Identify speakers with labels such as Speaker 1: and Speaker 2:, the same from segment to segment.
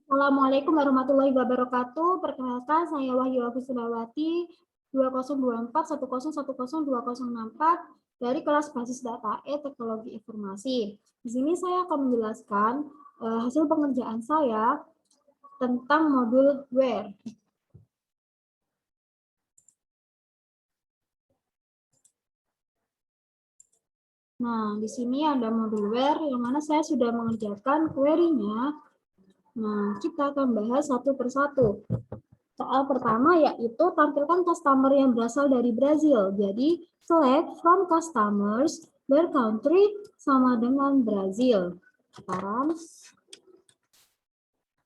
Speaker 1: Assalamualaikum warahmatullahi wabarakatuh. Perkenalkan, saya Wahyu Agustinawati 202410102064 dari kelas basis data teknologi informasi. Di sini saya akan menjelaskan hasil pengerjaan saya tentang modul where. Nah, di sini ada modul where yang mana saya sudah mengerjakan query-nya. Nah, kita akan bahas satu persatu. Soal pertama yaitu tampilkan customer yang berasal dari Brazil. Jadi, select from customers where country sama dengan Brazil. Sekarang,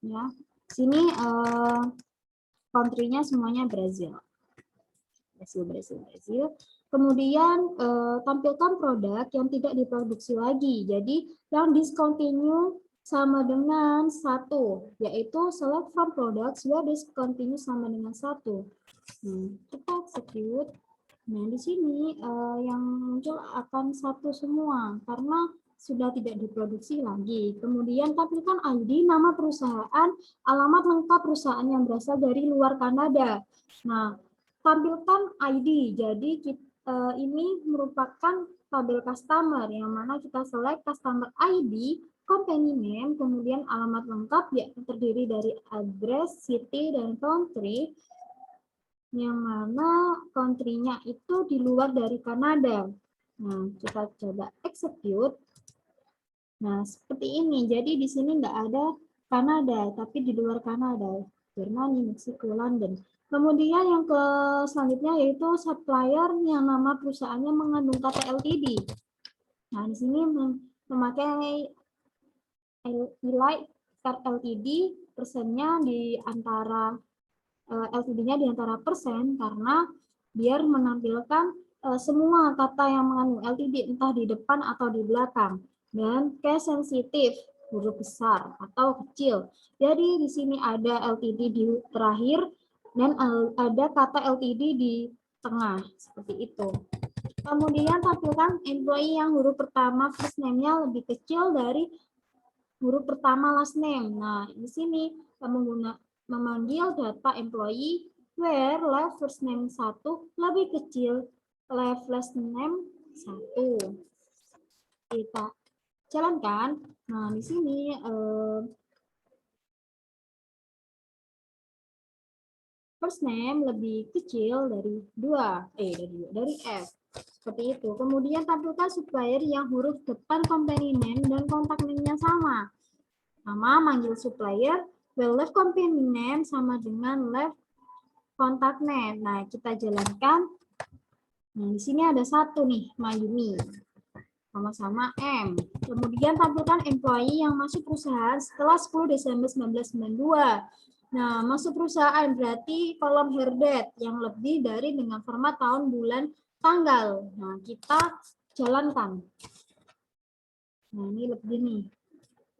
Speaker 1: ya, sini country-nya semuanya Brazil. Brazil. Kemudian tampilkan produk yang tidak diproduksi lagi. Jadi, yang discontinue sama dengan 1, yaitu select from products where discontinue sama dengan 1. Kita execute. Nah, di sini yang muncul akan 1 semua karena sudah tidak diproduksi lagi. Kemudian tampilkan ID, nama perusahaan, alamat lengkap perusahaan yang berasal dari luar Kanada. Nah, tampilkan ID. Jadi ini merupakan tabel customer yang mana kita select customer ID, company name, kemudian alamat lengkap yang terdiri dari address, city, dan country, yang mana country-nya itu di luar dari Kanada. Nah, kita coba execute. Nah, seperti ini. Jadi di sini nggak ada Kanada, tapi di luar Kanada. Jerman, Meksiko, London. Kemudian yang selanjutnya yaitu supplier yang nama perusahaannya mengandung kata LTD. Nah, di sini memakai Elite LTD, persennya di antara LTD-nya di antara persen karena biar menampilkan semua kata yang mengandung LTD entah di depan atau di belakang. Dan case sensitif, huruf besar atau kecil. Jadi di sini ada LTD di terakhir dan ada kata LTD di tengah, seperti itu. Kemudian tampilkan employee yang huruf pertama first name-nya lebih kecil dari huruf pertama last name. Nah, di sini memanggil data employee where left first name 1 lebih kecil left last name 1. Kita jalankan. Nah, di sini first name lebih kecil dari dari F. Seperti itu. Kemudian tampilkan supplier yang huruf depan company name dan kontak name-nya sama. Nama manggil supplier, well left company name sama dengan left contact name. Nah, kita jalankan. Nah, di sini ada satu nih, Mayumi. Sama-sama M. Kemudian tampilkan employee yang masuk perusahaan setelah 10 Desember 1992. Nah, masuk perusahaan berarti kolom herdate yang lebih dari dengan format tahun, bulan, tanggal. Nah, kita jalankan. Nah, ini lebih nih.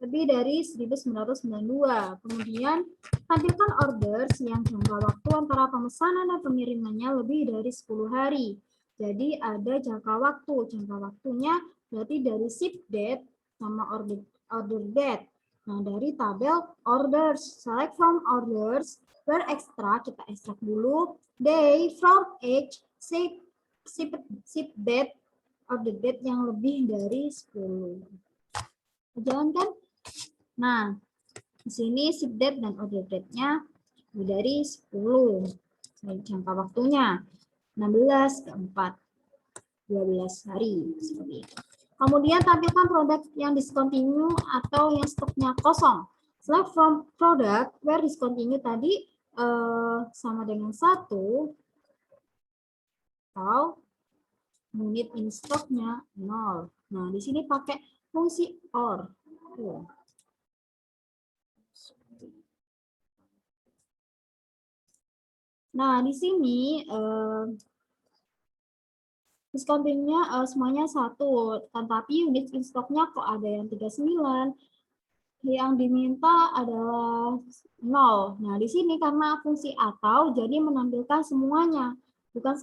Speaker 1: Lebih dari 1992. Kemudian tampilkan orders yang jangka waktu antara pemesanan dan pengirimannya lebih dari 10 hari. Jadi ada jangka waktu. Jangka waktunya berarti dari ship date sama order date. Nah, dari tabel orders, select from orders, where extra, kita ekstrak dulu, day, from, age, ship date, order date yang lebih dari 10. Jalankan. Nah, di sini ship date dan order date-nya lebih dari 10. Jangka waktunya 16 ke 4, 12 hari, seperti itu. Kemudian tampilkan produk yang discontinue atau yang stoknya kosong. Select from product where discontinue tadi sama dengan 1 atau unit in stock-nya 0. Nah, di sini pakai fungsi OR. Nah, di sini diskontingnya semuanya 1, tetapi unit in stock-nya kok ada yang 39, yang diminta adalah 0. Nah, di sini karena fungsi atau, jadi menampilkan semuanya, bukan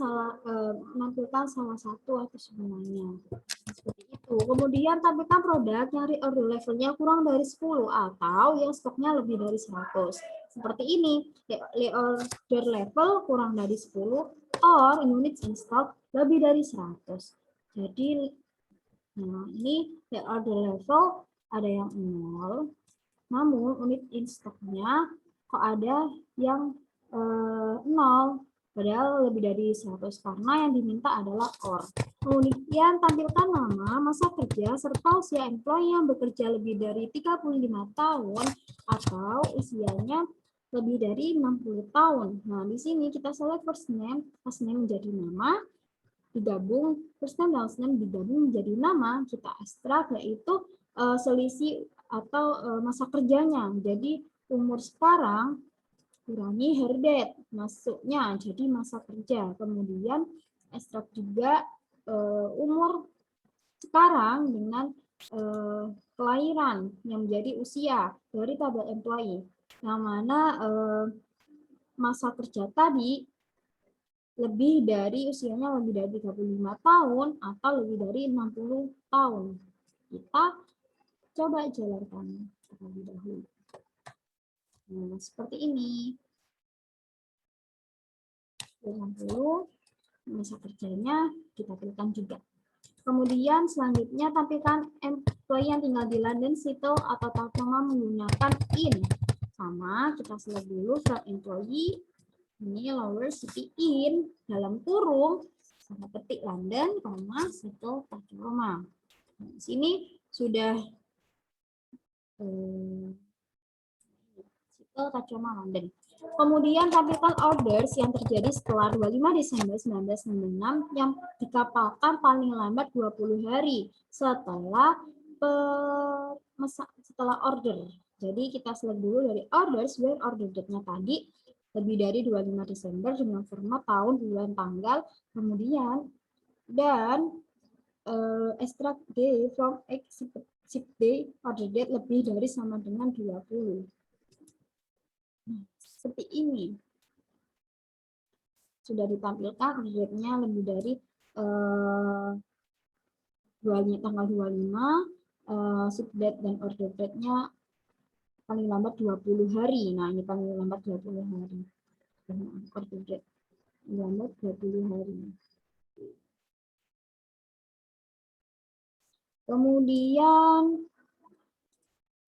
Speaker 1: menampilkan salah satu atau semuanya. Seperti itu. Kemudian tampilkan produk yang reorder levelnya kurang dari 10 atau yang stoknya lebih dari 100. Seperti ini, reorder level kurang dari 10 or units in stock lebih dari 100. Jadi, nah ini reorder level ada yang 0, namun unit in stocknya kok ada yang 0. Padahal lebih dari 100 karena yang diminta adalah OR. Kemudian tampilkan nama, masa kerja, serta usia employee yang bekerja lebih dari 35 tahun atau usianya lebih dari 60 tahun. Nah, di sini kita select first name menjadi nama, digabung, first name dan last name digabung menjadi nama, kita ekstrak yaitu selisih atau masa kerjanya. Jadi umur sekarang kurangi her date, masuknya jadi masa kerja. Kemudian ekstrak juga umur sekarang dengan kelahiran yang menjadi usia dari tabel employee. Yang mana masa kerja tadi lebih dari usianya lebih dari 35 tahun atau lebih dari 60 tahun. Kita coba jalankan terlebih dahulu. Nah, seperti ini. 60 masa kerjanya kita pilihkan juga. Kemudian selanjutnya tampilkan employee yang tinggal di London City atau Tacoma menggunakan in. Sama, kita select dulu from employee. Ini lower city in dalam kurung sama ketik London, City Tacoma. Nah, di sini sudah City Tacoma London. Kemudian tampilkan orders yang terjadi setelah 25 Desember 1996 yang dikapalkan paling lambat 20 hari setelah order. Jadi kita select dulu dari orders where order date-nya tadi lebih dari 25 Desember dengan format tahun, bulan, tanggal, kemudian dan extract day from ship day order date lebih dari sama dengan 20. Seperti ini. Sudah ditampilkan date-nya lebih dari tanggal 25, ship date dan order date-nya paling lambat 20 hari. Nah, ini paling lambat 20 hari. Order date lambat 20 hari. Kemudian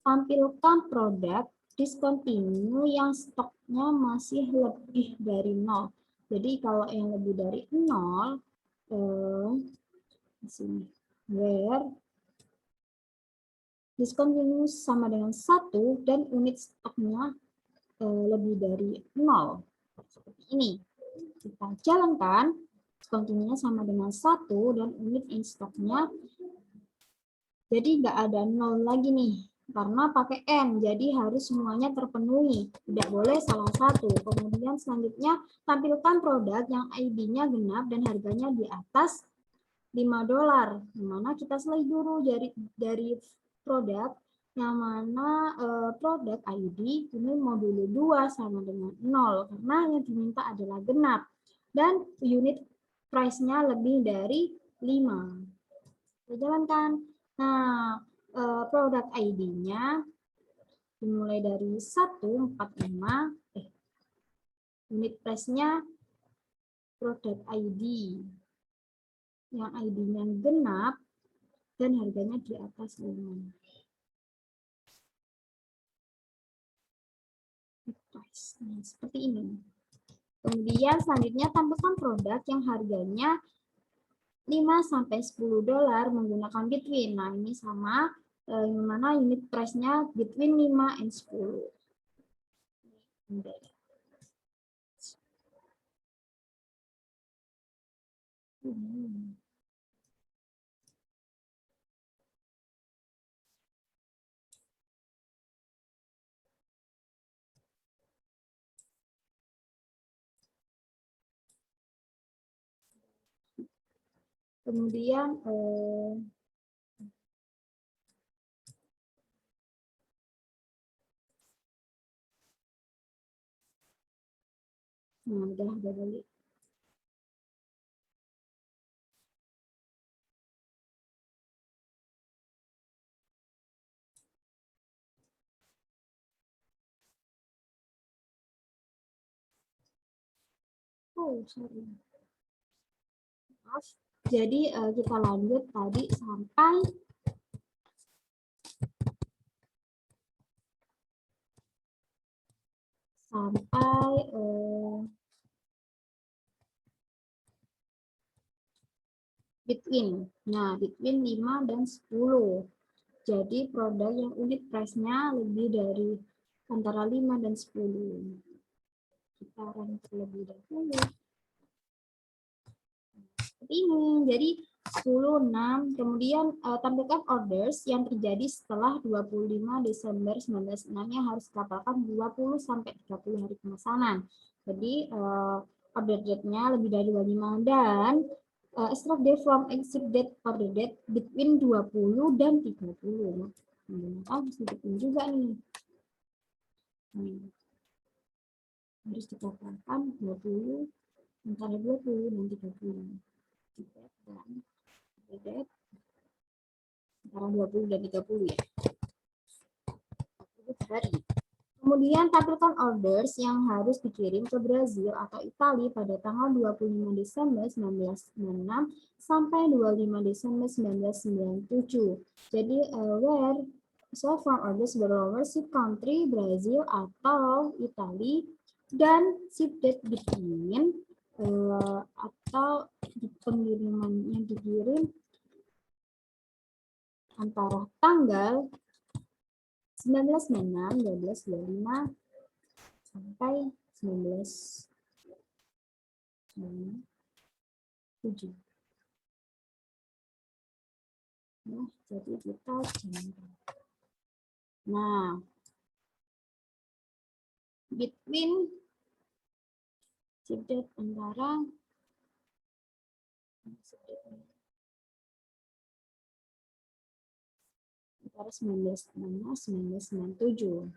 Speaker 1: tampilkan produk discontinue yang stoknya masih lebih dari 0. Jadi kalau yang lebih dari 0, di sini, where discontinue sama dengan 1 dan unit stoknya lebih dari 0. Seperti ini. Kita jalankan, discontinue sama dengan 1 dan unit in stoknya. Jadi nggak ada 0 lagi nih. Karena pakai N, jadi harus semuanya terpenuhi. Tidak boleh salah satu. Kemudian selanjutnya, tampilkan produk yang ID-nya genap dan harganya di atas $5. Dimana kita select dulu dari produk yang mana produk ID ini modul 2 sama dengan 0. Karena yang diminta adalah genap. Dan unit price-nya lebih dari 5. Kita jalankan. Nah, produk ID-nya dimulai dari 145, unit price-nya produk ID yang ID-nya genap dan harganya di atas 5. Nah, seperti ini. Kemudian selanjutnya tampilkan produk yang harganya $5-10 menggunakan between. Nah, ini sama yang mana unit price-nya between 5 and 10. Kemudian nah, udah balik. Oh, sorry. Maaf. Jadi kita lanjut tadi sampai between. Nah, between 5 dan 10. Jadi produk yang unit price-nya lebih dari antara 5 dan 10. Kita rank terlebih dahulu. Seperti ini. Jadi 10, 6. Kemudian tampilkan orders yang terjadi setelah 25 Desember 1996 yang harus dikapalkan 20 sampai 30 hari pemesanan. Jadi order date-nya lebih dari 25 dan extract date from exit date order date between 20 dan 30. Harus ditekan juga nih. Harus dikatakan 20, antara 20 dan 30. Dan date antara 20 dan 30 ya. Hari. Kemudian tampilkan orders yang harus dikirim ke Brazil atau Italia pada tanggal 25 Desember 1996 sampai 25 Desember 1997. Jadi where so from orders below ship country Brazil atau Italia dan ship date between atau pengiriman yang dikirim antara tanggal 1996, 1225 sampai 1997. Nah, jadi kita jangan. Nah, between ship date antara 1997.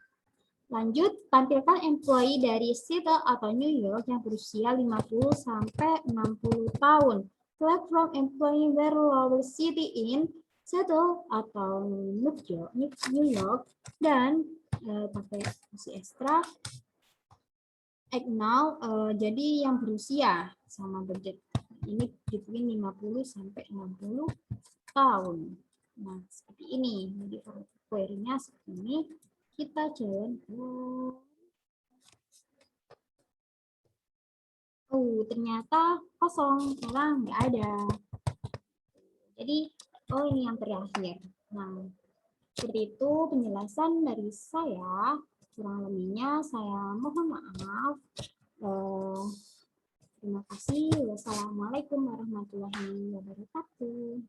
Speaker 1: Lanjut, tampilkan employee dari Seattle atau New York yang berusia 50 sampai 60 tahun. Select from employee where lower city in Seattle atau New York dan pakai opsi ekstra. Act now, jadi yang berusia sama budget ini between 50 sampai 60 tahun. Nah, seperti ini. Jadi query-nya seperti ini. Kita jalan ke... Oh, ternyata kosong. Sekarang nggak ada. Jadi, oh ini yang terakhir. Nah, seperti itu penjelasan dari saya. Kurang lebihnya saya mohon maaf. Terima kasih. Wassalamualaikum warahmatullahi wabarakatuh.